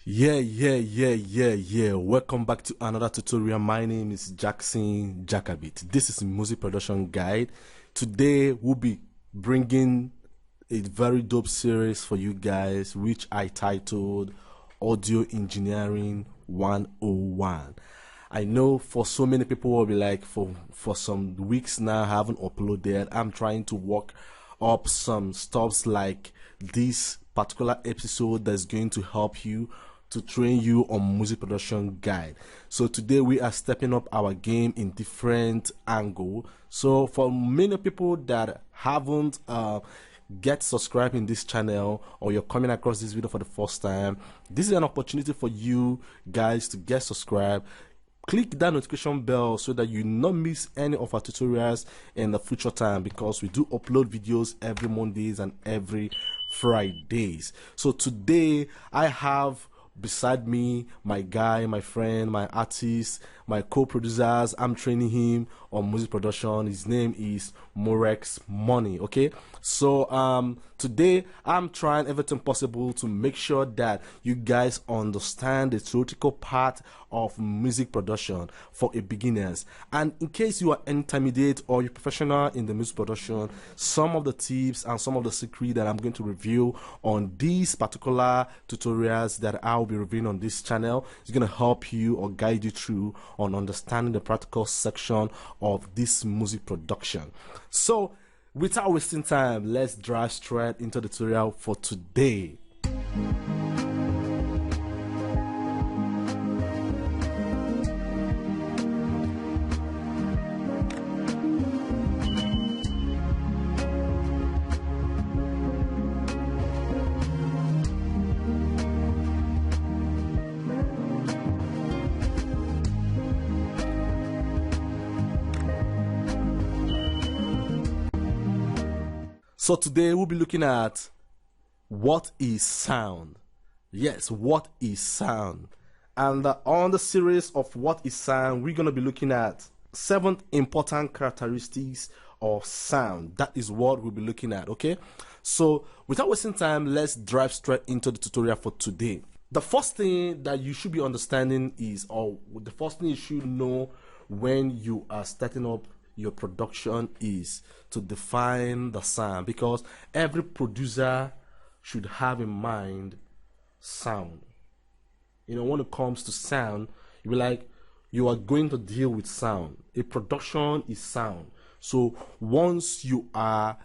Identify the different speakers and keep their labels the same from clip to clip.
Speaker 1: Yeah. Welcome back to another tutorial. My name is Jackson Jakabit. This is music production guide. Today we'll be bringing a very dope series for you guys, which I titled Audio Engineering 101. I know for so many people will be like, for some weeks now I haven't uploaded. I'm trying to work up some stuffs like this particular episode that's going to help you to train you on music production guide. So today we are stepping up our game in different angle. So for many people that haven't get subscribed in this channel, or you're coming across this video for the first time, this is an opportunity for you guys to get subscribed. Click that notification bell so that you not miss any of our tutorials in the future time, because we do upload videos every Mondays and every Fridays. So today I have beside me my guy, my friend, my artist, my co-producers. I'm training him on music production. His name is Morex Money. Okay, so today I'm trying everything possible to make sure that you guys understand the theoretical part of music production for a beginners, and in case you are intermediate or you're professional in the music production, some of the tips and some of the secrets that I'm going to review on these particular tutorials that I'll be reviewing on this channel is going to help you or guide you through on understanding the practical section of this music production. So without wasting time, let's dive straight into the tutorial for today. So today we'll be looking at what is sound. Yes, what is sound? And on the series of what is sound, we're going to be looking at 7 important characteristics of sound. That is what we'll be looking at, okay? So without wasting time, let's dive straight into the tutorial for today. The first thing that you should be understanding is, or the first thing you should know when you are starting up your production, is to define the sound, because every producer should have in mind sound. You know, when it comes to sound, you be like, you are going to deal with sound. A production is sound. So once you are,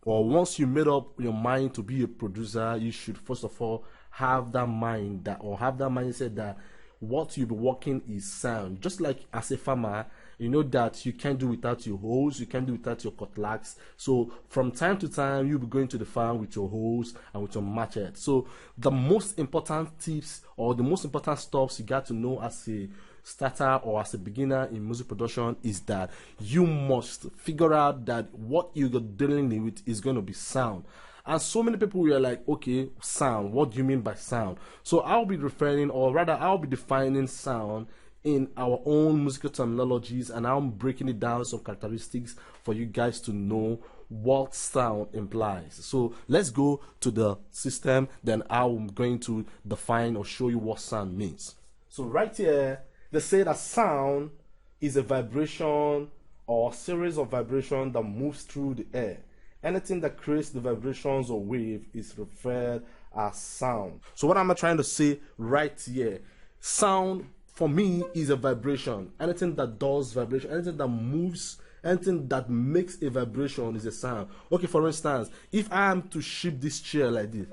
Speaker 1: or once you made up your mind to be a producer, you should first of all have that mind, that, or have that mindset that what you'll be working is sound. Just like as a farmer, you know that you can't do without your hose, you can't do without your cutlass. So from time to time, you'll be going to the farm with your hose and with your machete. So the most important tips, or the most important stuff you got to know as a starter or as a beginner in music production, is that you must figure out that what you're dealing with is going to be sound. And so many people were like, okay, sound, what do you mean by sound? So I'll be referring, or rather I'll be defining sound in our own musical terminologies, and I'm breaking it down some characteristics for you guys to know what sound implies. So let's go to the system, then I'm going to define or show you what sound means. So right here, they say that sound is a vibration or series of vibrations that moves through the air. Anything that creates the vibrations or wave is referred as sound. So what am I trying to say right here? Sound for me is a vibration. Anything that does vibration, anything that moves, anything that makes a vibration is a sound. Okay, for instance, if I am to shift this chair like this,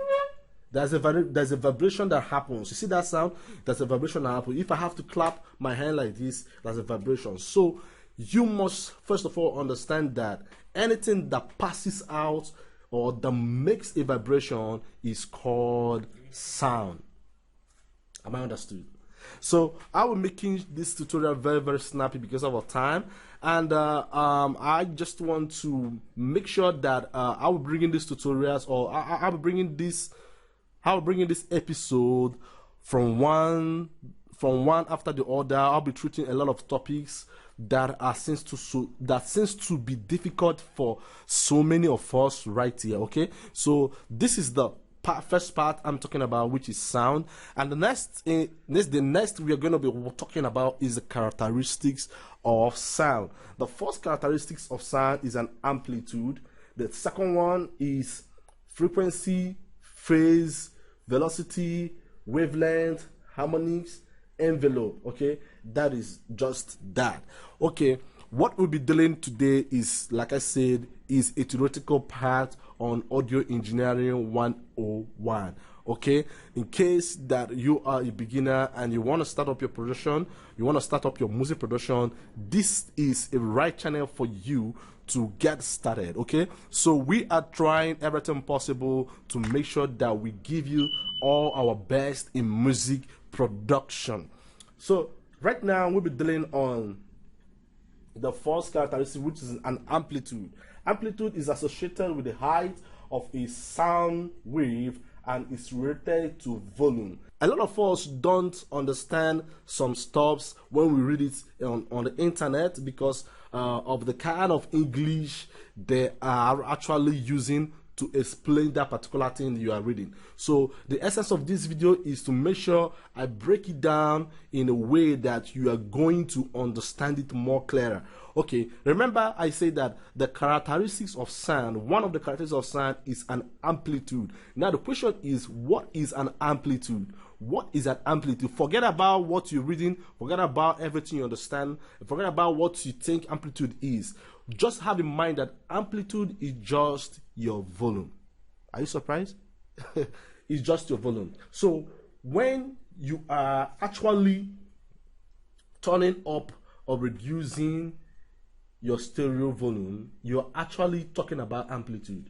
Speaker 1: there's a vibration that happens. You see that sound? There's a vibration that happens. If I have to clap my hand like this, there's a vibration. So you must first of all understand that anything that passes out or that makes a vibration is called sound. Am I understood? So I will making this tutorial very snappy because of our time, and I just want to make sure that I will bring in these tutorials, or I will bring in this episode from one after the other. I'll be treating a lot of topics that seems to be difficult for so many of us right here. Okay, so this is the first part I'm talking about, which is sound, and the next we are going to be talking about is the characteristics of sound. The first characteristics of sound is an amplitude. The second one is frequency, phase, velocity, wavelength, harmonics, envelope. Okay, that is just that. Okay, what we'll be dealing today is, like I said, is a theoretical part on audio engineering 101. Okay, in case that you are a beginner and you want to start up your production, you want to start up your music production, this is a right channel for you to get started. Okay, so we are trying everything possible to make sure that we give you all our best in music production. So right now we'll be dealing on the first characteristic, which is an amplitude. Amplitude is associated with the height of a sound wave and is related to volume. A lot of us don't understand some stuffs when we read it on the internet because of the kind of English they are actually using to explain that particular thing you are reading. So the essence of this video is to make sure I break it down in a way that you are going to understand it more clearer. Okay, remember I said that the characteristics of sound, one of the characteristics of sound is an amplitude. Now the question is, what is an amplitude? What is an amplitude? Forget about what you're reading, forget about everything you understand, forget about what you think amplitude is. Just have in mind that amplitude is just your volume. Are you surprised? It's just your volume. So when you are actually turning up or reducing your stereo volume, you're actually talking about amplitude.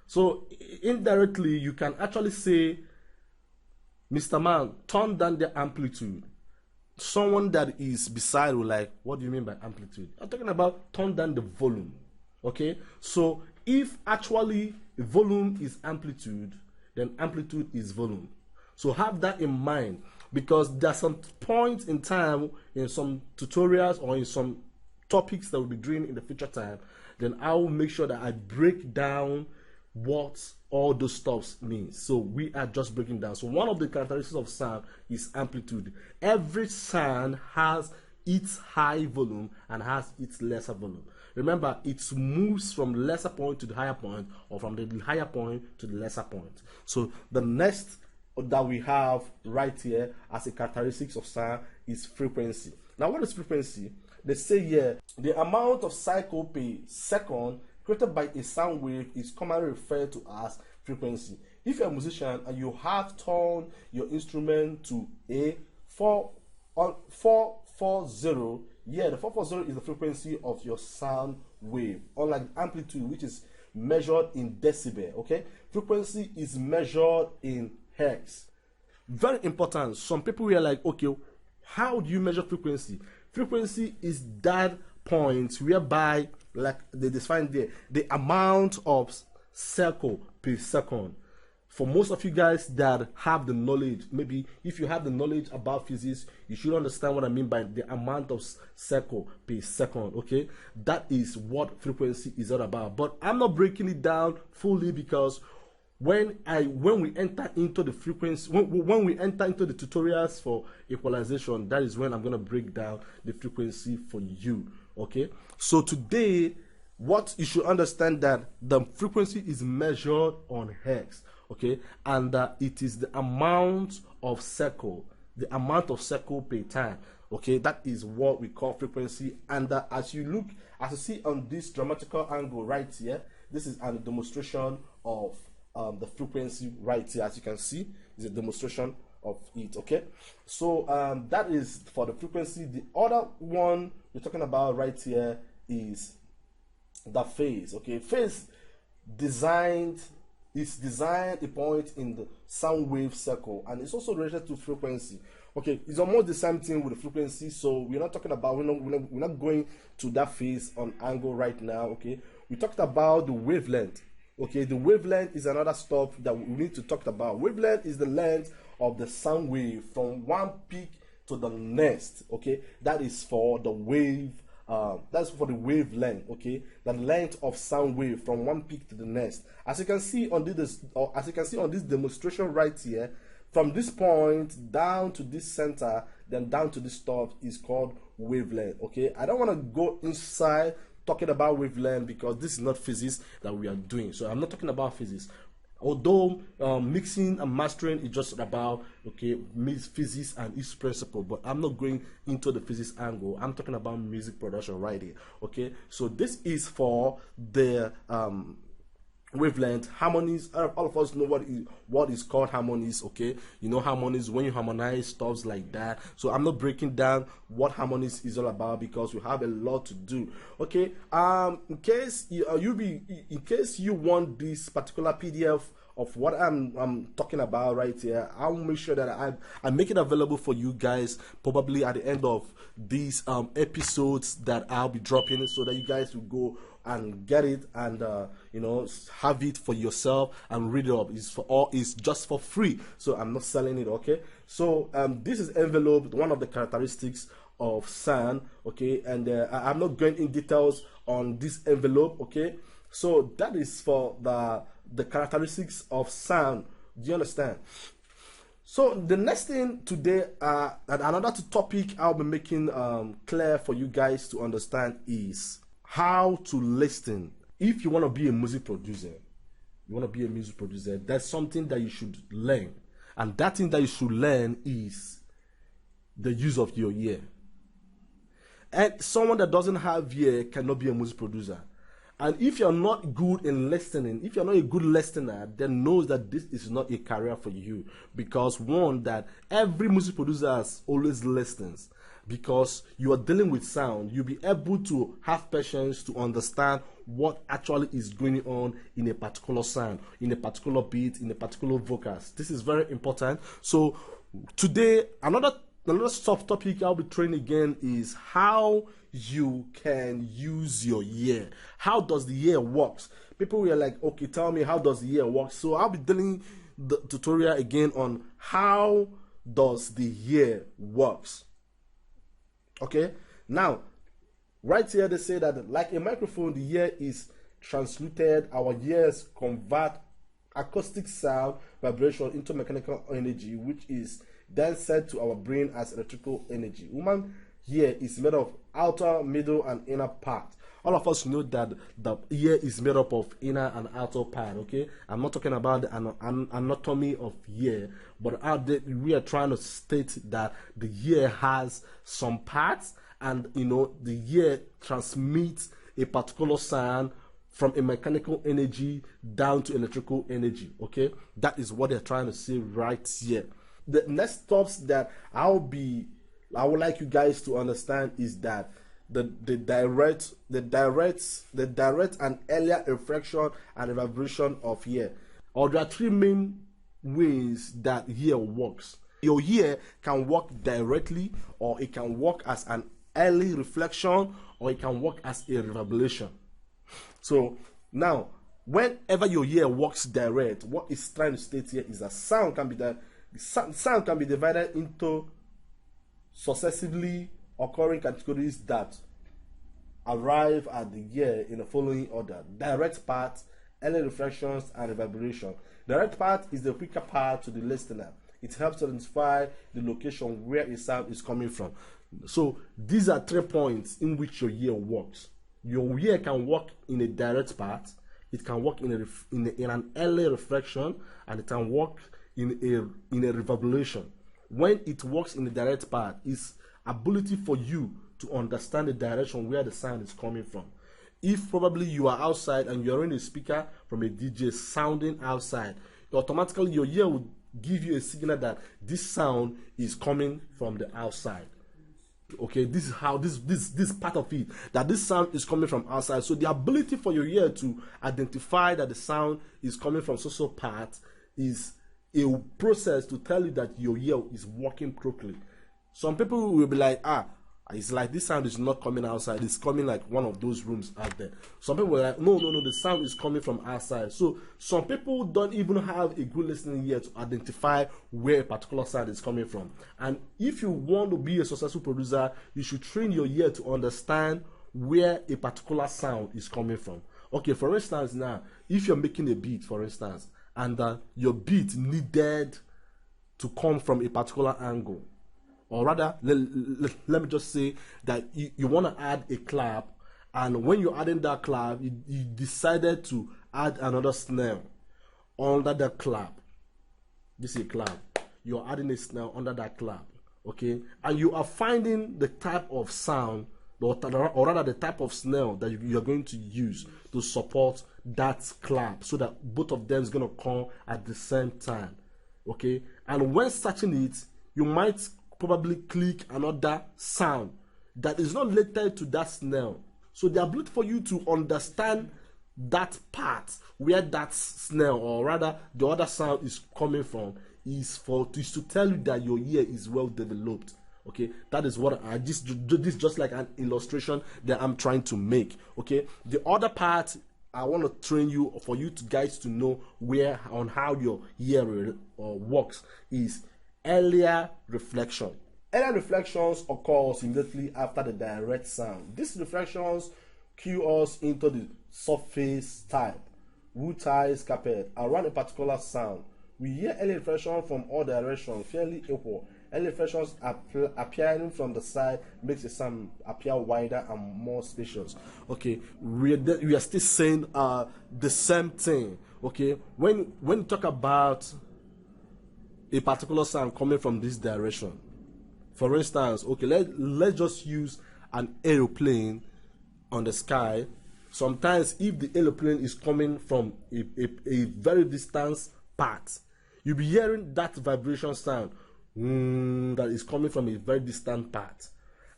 Speaker 1: So indirectly, you can actually say, Mr. Man, turn down the amplitude. Someone that is beside will like, what do you mean by amplitude? I'm talking about turn down the volume. Okay, so if actually volume is amplitude, then amplitude is volume. So have that in mind, because there's some points in time in some tutorials or in some topics that we'll be doing in the future time, then I will make sure that I break down what all those stuffs means. So we are just breaking down. So one of the characteristics of sound is amplitude. Every sound has its high volume and has its lesser volume. Remember, it moves from lesser point to the higher point, or from the higher point to the lesser point. So the next that we have right here as a characteristics of sound is frequency. Now what is frequency? They say here, the amount of cycle per second created by a sound wave is commonly referred to as frequency. If you're a musician and you have turned your instrument to a 440, yeah, the 440 is the frequency of your sound wave, unlike amplitude, which is measured in decibel. Okay, frequency is measured in hertz. Very important. Some people are like, okay, how do you measure frequency? Frequency is that point whereby, like they define there, the amount of cycle per second. For most of you guys that have the knowledge, maybe if you have the knowledge about physics, you should understand what I mean by the amount of cycle per second. Okay, that is what frequency is all about. But I'm not breaking it down fully, because when we enter into the frequency, when we enter into the tutorials for equalization, that is when I'm going to break down the frequency for you. Okay, so today what you should understand, that the frequency is measured on hertz. Okay, and it is the amount of cycle per time. Okay, that is what we call frequency. And as you see on this dramatical angle right here, this is a demonstration of the frequency right here. As you can see, is a demonstration of it. Okay, so that is for the frequency. The other one we're talking about right here is the phase. Okay, phase is designed a point in the sound wave cycle, and it's also related to frequency. Okay, it's almost the same thing with the frequency, so we're not talking about, we're not going to that phase on angle right now. Okay, we talked about the wavelength. Okay, the wavelength is another stuff that we need to talk about. Wavelength is the length of the sound wave from one peak to the next. Okay, that is for the wave that's for the wavelength, okay, the length of sound wave from one peak to the next. As you can see on this, demonstration right here, from this point down to this center, then down to this top is called wavelength. Okay, I don't want to go inside talking about wavelength because this is not physics that we are doing. So I'm not talking about physics. Although mixing and mastering is just about, okay, physics and its principle, but I'm not going into the physics angle. I'm talking about music production right here. Okay, so this is for the wavelength. Harmonies, all of us know what is called harmonies. Okay, you know harmonies when you harmonize stuffs like that. So I'm not breaking down what harmonies is all about because we have a lot to do. Okay, in case you want this particular PDF of what I'm talking about right here, I'll make sure that I make it available for you guys probably at the end of these episodes that I'll be dropping, so that you guys will go and get it and you know, have it for yourself and read it up. It's just for free, so I'm not selling it. Okay, so this is envelope, one of the characteristics of sound. Okay, and I'm not going in details on this envelope. Okay, so that is for the characteristics of sound. Do you understand? So the next thing today, another topic I'll be making clear for you guys to understand is how to listen. If you want to be a music producer, that's something that you should learn. And that thing that you should learn is the use of your ear. And someone that doesn't have ear cannot be a music producer. And if you're not good in listening, if you're not a good listener, then knows that this is not a career for you. Because one, that every music producer always listens. Because you are dealing with sound, you'll be able to have patience to understand what actually is going on in a particular sound, in a particular beat, in a particular vocals. This is very important. So today, another subtopic I'll be training again is how you can use your ear. How does the ear works? People were like, okay, tell me how does the ear work? So I'll be doing the tutorial again on how does the ear works. Okay, now right here they say that like a microphone, the ear is transmuted. Our ears convert acoustic sound vibration into mechanical energy, which is then sent to our brain as electrical energy. Human ear is made of outer, middle, and inner part. All of us know that the ear is made up of inner and outer part. Okay, I'm not talking about the anatomy of ear, but we are trying to state that the ear has some parts, and you know the ear transmits a particular sound from a mechanical energy down to electrical energy. Okay, that is what they're trying to say right here. The next steps that I would like you guys to understand is that the direct and earlier reflection and vibration of ear. Or there are three main ways that ear works. Your ear can work directly, or it can work as an early reflection, or it can work as a reverberation. So now, whenever your ear works direct, what it's trying to state here is that sound can be divided into successively occurring categories that arrive at the ear in the following order: direct part, early reflections, and reverberation. Direct part is the quicker part to the listener. It helps to identify the location where a sound is coming from. So these are 3 points in which your ear works. Your ear can work in a direct part, it can work in an early reflection, and it can work in a reverberation. When it works in the direct part, it's ability for you to understand the direction where the sound is coming from. If probably you are outside and you're in a speaker from a DJ sounding outside, automatically your ear will give you a signal that this sound is coming from the outside. Okay, this is how this part of it, that this sound is coming from outside. So the ability for your ear to identify that the sound is coming from so part is a process to tell you that your ear is working properly. Some people will be like, it's like this sound is not coming outside, it's coming like one of those rooms out there. Some people are like, no, the sound is coming from outside. So some people don't even have a good listening ear to identify where a particular sound is coming from. And if you want to be a successful producer, you should train your ear to understand where a particular sound is coming from. Okay, for instance, now if you're making a beat, for instance, and your beat needed to come from a particular angle, or rather let me just say that you want to add a clap, and when you're adding that clap, you decided to add another snare under the clap. This is a clap, you're adding a snare under that clap, okay, and you are finding the type of sound, or rather the type of snare that you're going to use to support that clap, so that both of them is going to come at the same time, okay. And when searching it, you might probably click another sound that is not related to that snare. So the ability for you to understand that part where that snare, or rather the other sound, is coming from is to tell you that your ear is well developed. Okay, that is what I this just like an illustration that I'm trying to make. Okay, the other part I want to train you, for you guys to know where on how your ear works, is earlier reflection. Earlier reflections occurs immediately after the direct sound. These reflections cue us into the surface type, wood ties, carpet around a particular sound. We hear early reflection from all directions fairly equal. Early reflections appearing from the side makes the sound appear wider and more spacious. Okay, we are still saying the same thing. Okay, when you talk about a particular sound coming from this direction, for instance, okay, let's just use an aeroplane on the sky. Sometimes if the aeroplane is coming from a very distant part, you'll be hearing that vibration sound that is coming from a very distant part,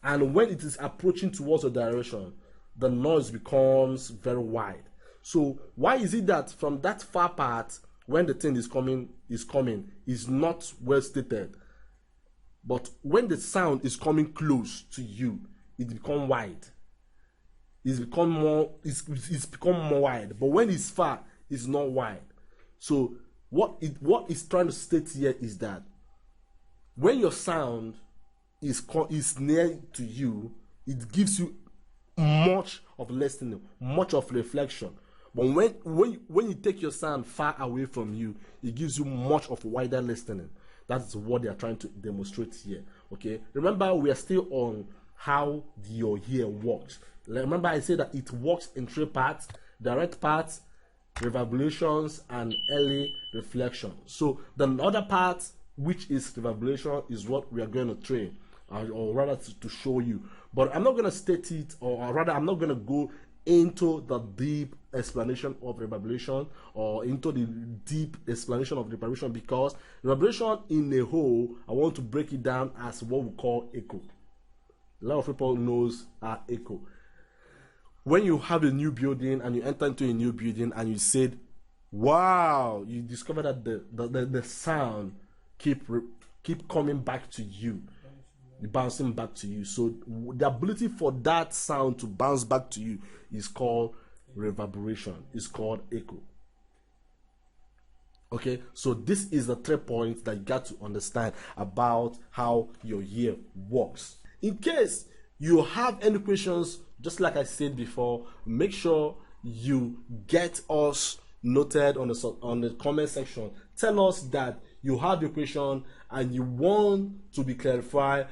Speaker 1: and when it is approaching towards the direction, the noise becomes very wide. So why is it that from that far part, when the thing is coming is not well stated, but when the sound is coming close to you, it becomes wide. It's become more wide, but when it's far, it's not wide. So what is trying to state here is that when your sound is near to you, it gives you much of listening, much of reflection. But when you take your sound far away from you, it gives you much of wider listening. That's what they are trying to demonstrate here. Okay, remember, we are still on how your ear works. Remember, I said that it works in three parts: direct parts, reverberations, and early reflection. So the other part, which is reverberation, is what we are going to train, or rather to show you. But I'm not going to state it, or rather I'm not going to go into the deep explanation of reverberation, or into the deep explanation of reverberation, because reverberation in a whole, I want to break it down as what we call echo. A lot of people knows echo. When you have a new building and you enter into a new building and you said, wow, you discover that the sound keep coming back to you, bouncing back to you. So the ability for that sound to bounce back to you is called reverberation. It's called echo. Okay, so this is the 3 points that you got to understand about how your ear works. In case you have any questions, just like I said before, make sure you get us noted on the comment section. Tell us that you have a question and you want to be clarified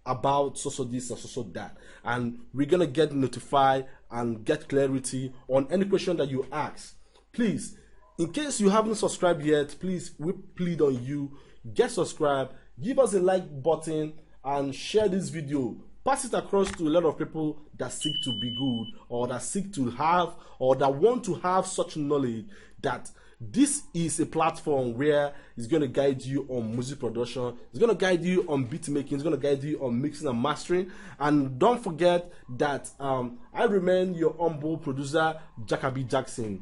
Speaker 1: about so this or so that, and we're gonna get notified and get clarity on any question that you ask. Please, in case you haven't subscribed yet, please, we plead on you, get subscribed, give us a like button, and share this video. Pass it across to a lot of people that seek to be good, or that seek to have, or that want to have such knowledge, that this is a platform where it's going to guide you on music production, it's going to guide you on beat making, it's going to guide you on mixing and mastering. And don't forget that I remain your humble producer, Jakabit Jackson.